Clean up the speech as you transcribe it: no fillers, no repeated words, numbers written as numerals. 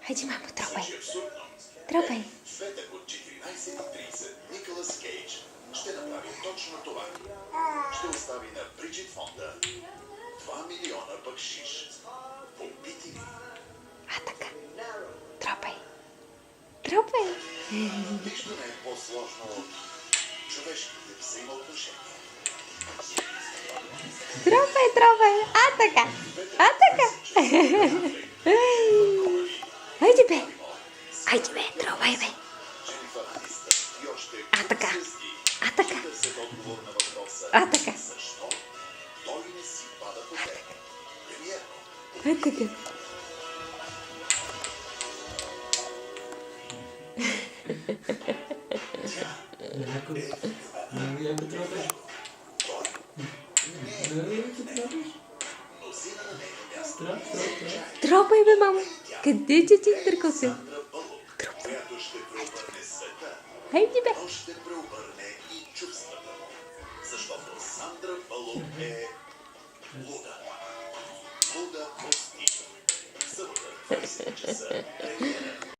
Хайде, мамо, тропай. Звучи абсурдно. Тропай. В петък от 14:30 Николас Кейдж ще направи точно това. Ще остави на Бриджит Фонда 2 милиона бакшиш. Попити ли? А така. Тропай. Тропай. Нищо не е по-сложно от човешките взаимоотношения. Тропай, тропай. А така. А така. Хайде, бе. Хайде, бе. Тропай, бе. Дженифър Анистън и още А така. звезди А така. търсят отговор на въпроса. А така. Защо той не си пада по теб? Премиерно. А така. Мнозина на нейно място. Тропай, бе, мамо. Къде че ти търкал се? Сандра Бълок, която ще преобърне света, Хайде, бе. но ще преобърне и чувствата му. Защото Сандра Бълок е луда. Луда по стил. Събота, 20 часа. Премиера.